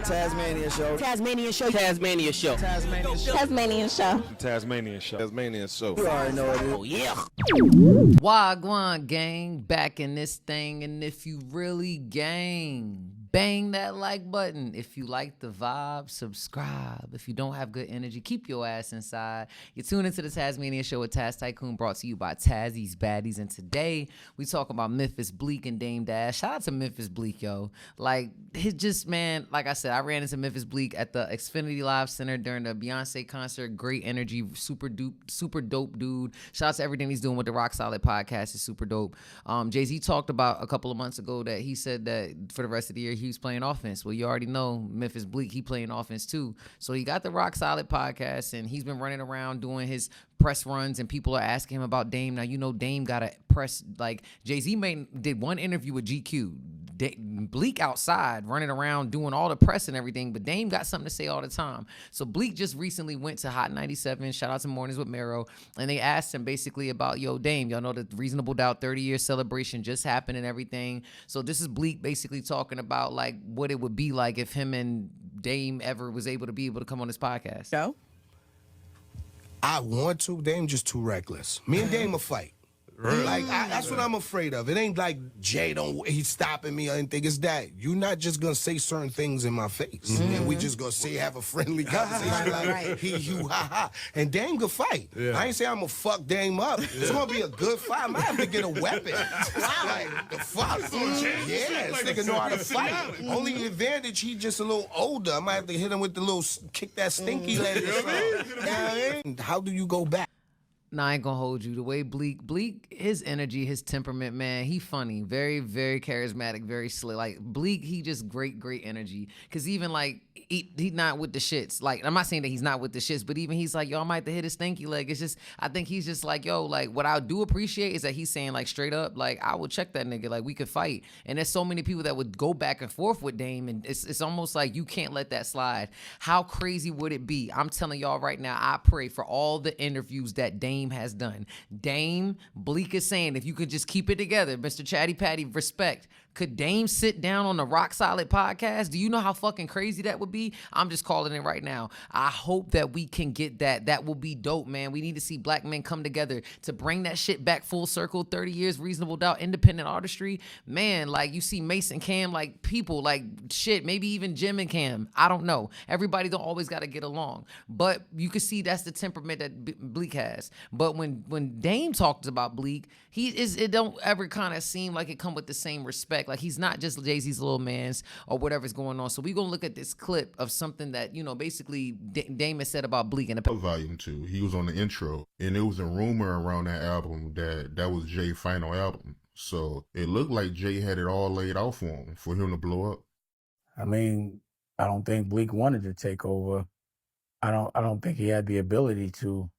Tasmania show. Tasmania show. Tasmania show. Tasmania show. Tasmanian show. Tasmanian show. You already know what it is. Oh, yeah. Wagwan gang, back in this thing, and if you really gang, bang that like button. If you like the vibe, subscribe. If you don't have good energy, keep your ass inside. You're tuning into the Tasmania Show with Taz Tikoon, brought to you by Tazzy's Baddies, and today we talk about Memphis Bleek and Dame Dash. Shout out to Memphis Bleek, yo. Like, his just, man, like I said, I ran into Memphis Bleek at the Xfinity Live Center during the Beyonce concert. Great energy, super dope dude. Shout out to everything he's doing with the Roc-A-Fella podcast. Is super dope. Jay-Z talked about a couple of months ago that he said that for the rest of the year he was playing offense. Well, you already know Memphis Bleek, he playing offense too. So he got the Roc-A-Fella podcast, and he's been running around doing his press runs, and people are asking him about Dame. Now, you know Dame got a press, like Jay-Z did one interview with GQ. Bleek outside running around doing all the press and everything, but Dame got something to say all the time. So Bleek just recently went to Hot 97, shout out to Mornings with Mero, and they asked him basically about, yo, Dame, y'all know the Reasonable Doubt 30-year celebration just happened and everything. So this is Bleek basically talking about like what it would be like if him and Dame ever was able to come on this podcast. Joe? I want to. Dame just too reckless. Me and Dame will fight. Like, that's what I'm afraid of. It ain't like Jay he's stopping me or anything. It's that you're not just gonna say certain things in my face, and we just gonna have a friendly conversation like he, you, ha ha. And Dame could fight. Yeah. I ain't say I'm gonna fuck Dame up. It's gonna be a good fight. I might have to get a weapon. Like the fuck. Yeah, this nigga know how to fight. Only advantage, he just a little older. I might have to hit him with the little kick that stinky leg. How do you go back? Nah, I ain't gonna hold you. The way Bleek, his energy, his temperament, man, he funny. Very, very charismatic, very slick. Like, Bleek, he just great energy. Because even, like, he not with the shits. Like, I'm not saying that he's not with the shits, but even he's like, yo, I might have to hit his stinky leg. It's just, I think he's just like, yo, like, what I do appreciate is that he's saying, like, straight up, like, I will check that nigga. Like, we could fight. And there's so many people that would go back and forth with Dame, and it's almost like you can't let that slide. How crazy would it be? I'm telling y'all right now, I pray for all the interviews that Dame has done. Dame, Bleek is saying, if you could just keep it together, Mr. Chatty Patty, respect. Could Dame sit down on the Roc-A-Fella podcast? Do you know how fucking crazy that would be? I'm just calling it right now. I hope that we can get that. That will be dope, man. We need to see black men come together to bring that shit back full circle. 30 years, Reasonable Doubt, independent artistry. Man, like, you see Mace and Cam, like, people, like, shit, maybe even Jim and Cam. I don't know. Everybody don't always got to get along. But you can see that's the temperament that Bleek has. But when Dame talks about Bleek, it don't ever kind of seem like it come with the same respect. Like, he's not just Jay-Z's little mans or whatever's going on. So we're going to look at this clip of something that, you know, basically Dame has said about Bleek in the Volume 2. He was on the intro, and there was a rumor around that album that was Jay's final album. So it looked like Jay had it all laid out for him to blow up. I mean, I don't think Bleek wanted to take over. I don't think he had the ability to,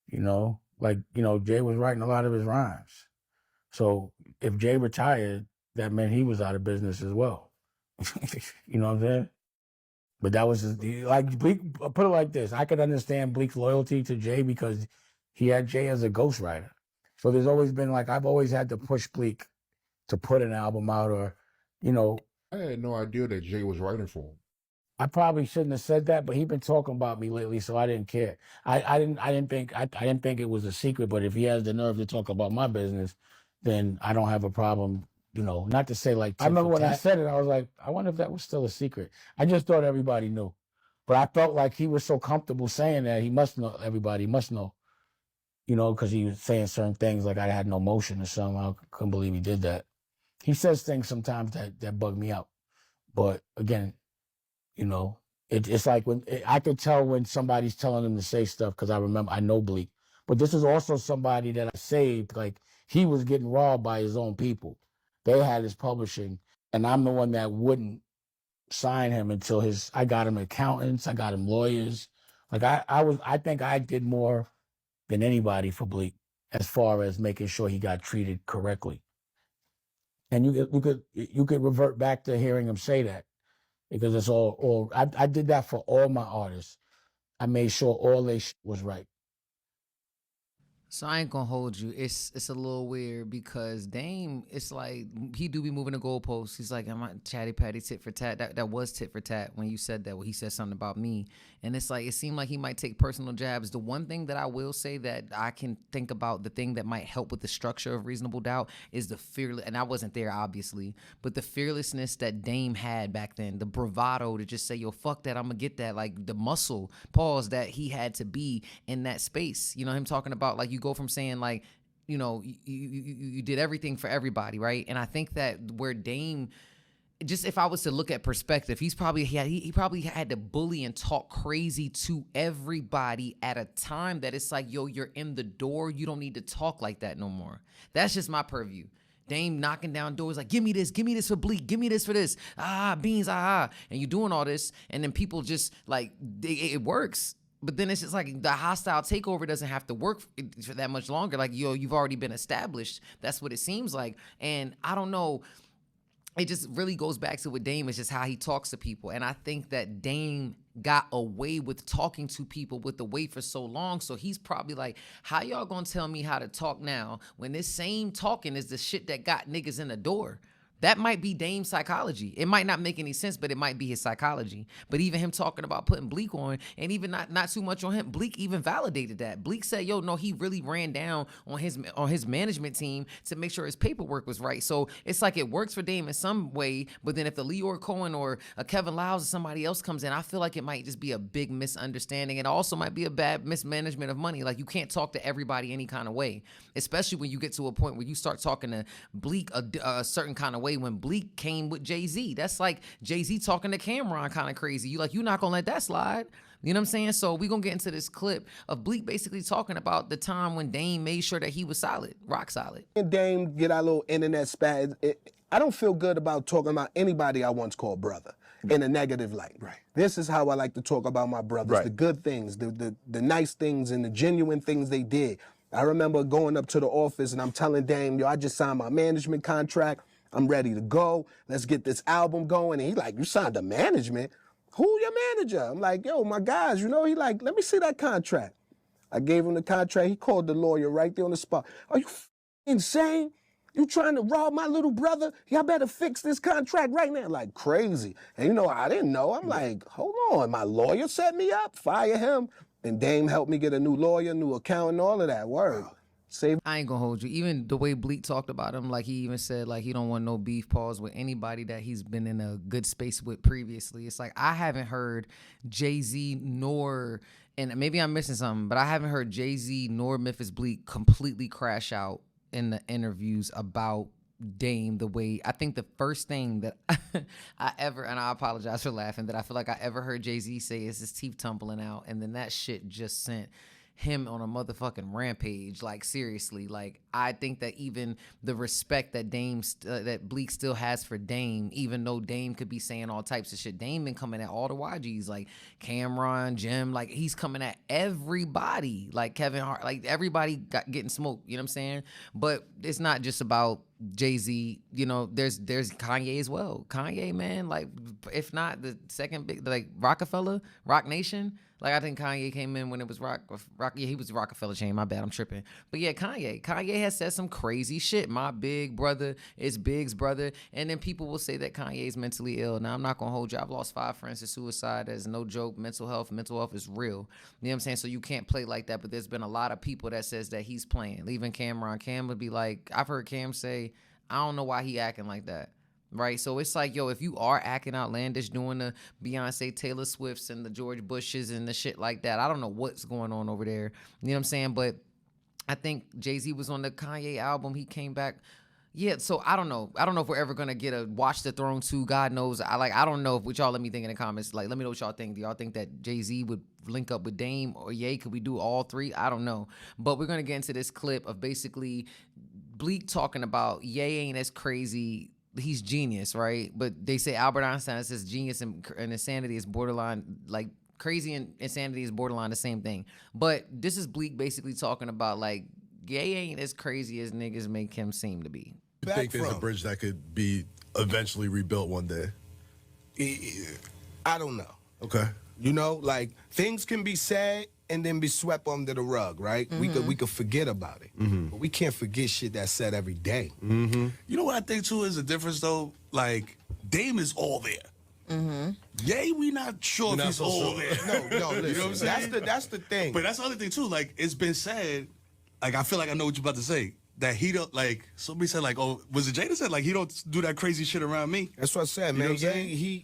you know. Like, you know, Jay was writing a lot of his rhymes. So if Jay retired, that meant he was out of business as well. You know what I'm saying? But that was just, like, Bleek, put it like this. I could understand Bleek's loyalty to Jay because he had Jay as a ghostwriter. So there's always been, like, I've always had to push Bleek to put an album out or, you know. I had no idea that Jay was writing for him. I probably shouldn't have said that, but he's been talking about me lately, so I didn't care. I didn't think it was a secret, but if he has the nerve to talk about my business, then I don't have a problem. You know, not to say like, I remember when I said it, I was like, I wonder if that was still a secret. I just thought everybody knew. But I felt like he was so comfortable saying that he must know, everybody must know, you know, because he was saying certain things like I had no motion or something. I couldn't believe he did that. He says things sometimes that bug me out. But again, you know, it's like I could tell when somebody's telling him to say stuff because I know Bleek. But this is also somebody that I saved. Like, he was getting robbed by his own people. They had his publishing, and I'm the one that wouldn't sign him until I got him accountants, I got him lawyers. Like, I think I did more than anybody for Bleek as far as making sure he got treated correctly. And you could revert back to hearing him say that because it's all I did that for all my artists. I made sure all their shit was right. So I ain't gonna hold you. It's a little weird because Dame, it's like he do be moving the goalposts. He's like, I'm not chatty patty tit for tat. That was tit for tat when you said that. When he said something about me, and it's like it seemed like he might take personal jabs. The one thing that I will say that I can think about, the thing that might help with the structure of Reasonable Doubt is the fearless. And I wasn't there obviously, but the fearlessness that Dame had back then, the bravado to just say, yo, fuck that, I'm gonna get that, like the muscle pause that he had to be in that space. You know, him talking about like you go from saying like, you know, you did everything for everybody, right? And I think that where Dame, just if I was to look at perspective, he probably had to bully and talk crazy to everybody at a time that it's like, yo, you're in the door, you don't need to talk like that no more. That's just my purview. Dame knocking down doors like, give me this for Bleek, give me this for this, beans, and you doing all this, and then people just like, it works. But then it's just like the hostile takeover doesn't have to work for that much longer. Like, yo, you've already been established. That's what it seems like. And I don't know. It just really goes back to what Dame is, just how he talks to people. And I think that Dame got away with talking to people with the weight for so long. So he's probably like, how y'all gonna tell me how to talk now when this same talking is the shit that got niggas in the door? That might be Dame's psychology. It might not make any sense, but it might be his psychology. But even him talking about putting Bleek on, and even not too much on him, Bleek even validated that. Bleek said, yo, no, he really ran down on his management team to make sure his paperwork was right. So it's like it works for Dame in some way, but then if the Leor Cohen or a Kevin Lyles or somebody else comes in, I feel like it might just be a big misunderstanding. It also might be a bad mismanagement of money. Like, you can't talk to everybody any kind of way, especially when you get to a point where you start talking to Bleek a certain kind of way. When Bleek came with Jay-Z, that's like Jay-Z talking to Cameron kind of crazy. You're not gonna let that slide. You know what I'm saying? So we gonna get into this clip of Bleek basically talking about the time when Dame made sure that he was solid, rock solid. And Dame get our little internet spat. I don't feel good about talking about anybody I once called brother in a negative light. Right. This is how I like to talk about my brothers, right. The good things, the nice things, and the genuine things they did. I remember going up to the office and I'm telling Dame, yo, I just signed my management contract. I'm ready to go. Let's get this album going. And he like, you signed a management? Who your manager? I'm like, yo, my guys, you know, he like, let me see that contract. I gave him the contract. He called the lawyer right there on the spot. Are you insane? You trying to rob my little brother? Y'all better fix this contract right now. Like, crazy. And you know, I didn't know. I'm like, hold on. My lawyer set me up. Fire him. And Dame helped me get a new lawyer, new accountant, all of that. Word. Save. I ain't gonna hold you. Even the way Bleek talked about him, like he even said like he don't want no beef pause with anybody that he's been in a good space with previously. It's like I haven't heard Jay-Z nor, and maybe I'm missing something, but I haven't heard Jay-Z nor Memphis Bleek completely crash out in the interviews about Dame the way. I think the first thing that I ever, and I apologize for laughing, that I feel like I ever heard Jay-Z say is his teeth tumbling out, and then that shit just sent him on a motherfucking rampage. Like, seriously, like I think that even the respect that that Bleek still has for Dame, even though Dame could be saying all types of shit, Dame been coming at all the YGs, like Cameron, Jim, like he's coming at everybody, like Kevin Hart, like everybody getting smoked, you know what I'm saying? But it's not just about Jay-Z, you know, there's Kanye as well. Kanye, man, like if not the second big, like Roc-A-Fella, Roc Nation. Like, I think Kanye came in when it was yeah, he was Roc-A-Fella chain, my bad, I'm tripping. But yeah, Kanye has said some crazy shit. My big brother is Big's brother. And then people will say that Kanye is mentally ill. Now, I'm not going to hold you. I've lost 5 friends to suicide. That's no joke. Mental health is real. You know what I'm saying? So you can't play like that. But there's been a lot of people that says that he's playing. Even Cameron. Cam would be like, I've heard Cam say, I don't know why he acting like that. Right, so it's like, yo, if you are acting outlandish, doing the Beyonce, Taylor Swifts, and the George Bushes and the shit like that, I don't know what's going on over there. You know what I'm saying? But I think Jay-Z was on the Kanye album. He came back. Yeah, so I don't know. I don't know if we're ever gonna get a Watch the Throne 2. God knows. I don't know if what y'all let me think in the comments. Like, let me know what y'all think. Do y'all think that Jay-Z would link up with Dame or Ye? Could we do all three? I don't know. But we're gonna get into this clip of basically Bleek talking about Ye ain't as crazy. He's genius, right? But they say Albert Einstein says genius and insanity is borderline, like crazy and insanity is borderline the same thing. But this is Bleek basically talking about like Ye ain't as crazy as niggas make him seem to be. I think there's a bridge that could be eventually rebuilt one day. I don't know. Okay. You know, like things can be said and then be swept under the rug, right? We could forget about it. But we can't forget shit that's said every day. You know what I think too is the difference though? Like Dame is all there. Yay, we not sure if he's all there. No, listen. You know what I'm saying? That's the thing. But that's the other thing too. Like it's been said, like I feel like I know what you're about to say. That he don't like. Somebody said like, oh, was it Jada said like he don't do that crazy shit around me? That's what I said, You know man. what I'm saying?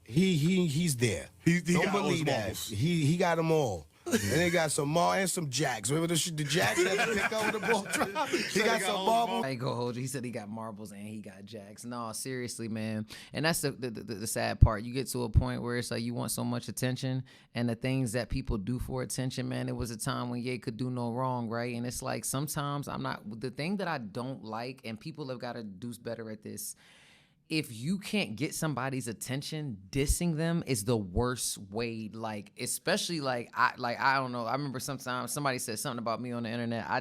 He's there. He Don't got all his believe that. marbles. He got them all. And they got some more and some jacks. Remember the jacks that pick up with the ball drop? He got some marbles. I ain't gonna hold you. He said he got marbles and he got jacks. No, seriously, man. And that's the sad part. You get to a point where it's like you want so much attention, and the things that people do for attention, man. It was a time when Ye could do no wrong, right? And it's like sometimes I'm not. The thing that I don't like, and people have got to do better at this. If you can't get somebody's attention, dissing them is the worst way. Like, especially I don't know. I remember sometimes somebody said something about me on the internet. I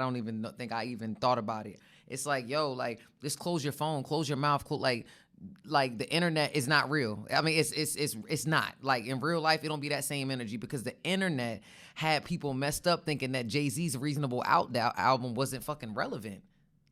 don't even think I even thought about it. It's like, yo, like, just close your phone, close your mouth, like the internet is not real. I mean, it's not. Like in real life, it don't be that same energy because the internet had people messed up thinking that Jay-Z's Reasonable Doubt album wasn't fucking relevant.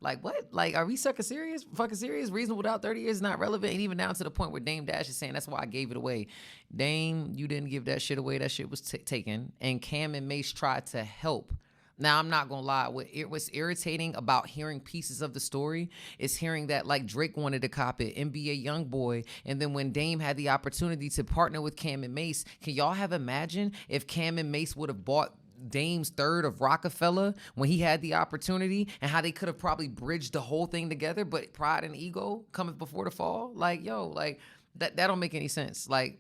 Like, what? Like, are we fucking serious? Reasonable Doubt 30 years is not relevant. And even down to the point where Dame Dash is saying, that's why I gave it away. Dame, you didn't give that shit away. That shit was taken. And Cam and Mace tried to help. Now, I'm not going to lie. What was irritating about hearing pieces of the story is hearing that, like, Drake wanted to cop it, NBA Youngboy. And then when Dame had the opportunity to partner with Cam and Mace, can y'all have imagined if Cam and Mace would have bought Dame's third of Roc-A-Fella when he had the opportunity, and how they could have probably bridged the whole thing together, but pride and ego cometh before the fall? Like, yo, like that don't make any sense. Like,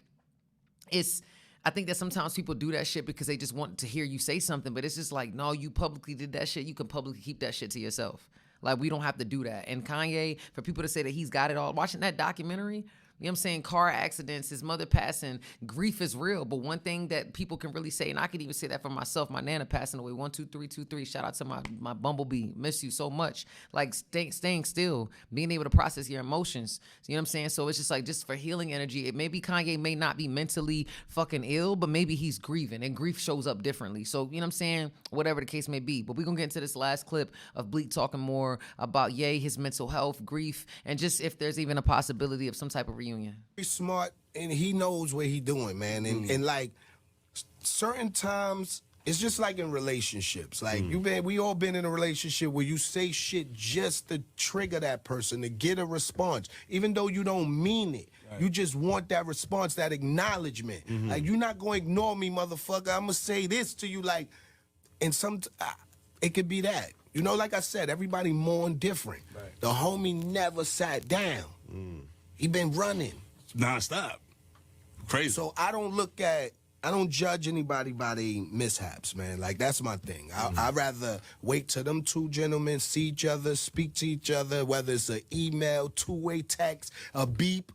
I think that sometimes people do that shit because they just want to hear you say something, but it's just like, no, you publicly did that shit. You can publicly keep that shit to yourself. Like, we don't have to do that. And Kanye, for people to say that he's got it all, watching that documentary, you know what I'm saying? Car accidents, his mother passing, grief is real. But one thing that people can really say, and I could even say that for myself, my Nana passing away, 12323. Shout out to my Bumblebee. Miss you so much. Like staying still, being able to process your emotions. You know what I'm saying? So it's just like, just for healing energy. Maybe Kanye may not be mentally fucking ill, but maybe he's grieving, and grief shows up differently. So, you know what I'm saying? Whatever the case may be. But we're going to get into this last clip of Bleek talking more about Ye, his mental health, grief, and just if there's even a possibility of some type of reunion. He's smart and he knows what he's doing, man. And like certain times, it's just like in relationships. Like we all been in a relationship where you say shit just to trigger that person, to get a response, even though you don't mean it. Right. You just want that response, that acknowledgement. Like, you're not gonna ignore me, motherfucker. I'm gonna say this to you, like, and it could be that. You know, like I said, everybody mourn different. Right. The homie never sat down. He been running Non-stop. Crazy. So I don't judge anybody by their mishaps, man. Like, that's my thing. I'd rather wait till them two gentlemen see each other, speak to each other, whether it's an email, two-way text, a beep,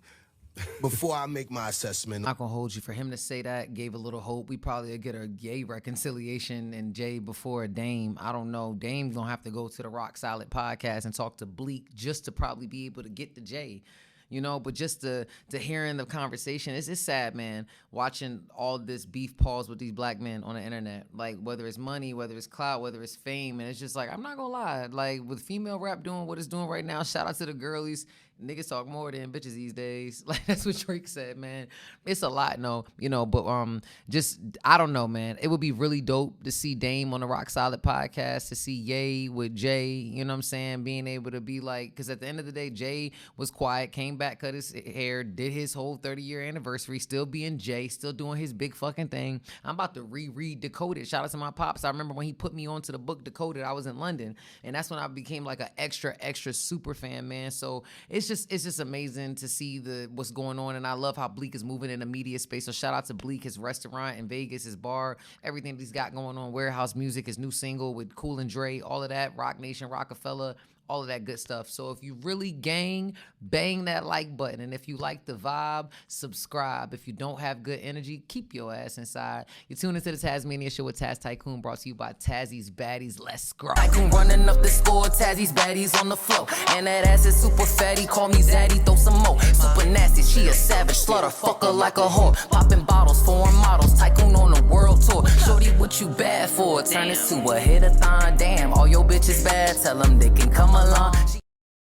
before I make my assessment. I'm not gonna hold you. For him to say that gave a little hope. We probably would get a Ye reconciliation and Jay before a Dame. I don't know. Dame gonna have to go to the Rock Solid podcast and talk to Bleek just to probably be able to get to Jay. You know, but just to hearing the conversation, it's sad, man, watching all this beef pause with these black men on the internet. Like, whether it's money, whether it's clout, whether it's fame, and it's just like, I'm not gonna lie, like, with female rap doing what it's doing right now, shout out to the girlies. Niggas talk more than bitches these days. Like, that's what Drake said, man. It's a lot, no, you know, but just, I don't know, man. It would be really dope to see Dame on the Rock Solid podcast, to see Ye with Jay, you know what I'm saying, being able to be like, because at the end of the day, Jay was quiet, came back, cut his hair, did his whole 30-year anniversary, still being Jay, still doing his big fucking thing. I'm about to reread Decoded. Shout out to my pops. I remember when he put me onto the book Decoded, I was in London, and that's when I became like an extra super fan, man. So it's just amazing to see what's going on, and I love how Bleek is moving in the media space. So shout out to Bleek, his restaurant in Vegas, his bar, everything that he's got going on, Warehouse Music, his new single with Cool and Dre, all of that, Rock Nation, Roc-A-Fella, all of that good stuff. So if you really gang, bang that like button. And if you like the vibe, subscribe. If you don't have good energy, keep your ass inside. You're tuning into the Tasmania Show with Taz Tikoon, brought to you by Tazzy's Baddies. Let's go. Tikoon running up the score, Tazzy's baddies on the floor. And that ass is super fatty, call me Zaddy, throw some more. Super nasty, she a savage, slaughter fucker like a whore. Popping bottles, foreign models, Tikoon on the world tour. Shorty, what you bad for? Turn this to a hit-a-thon, damn. All your bitches bad, tell them they can come along.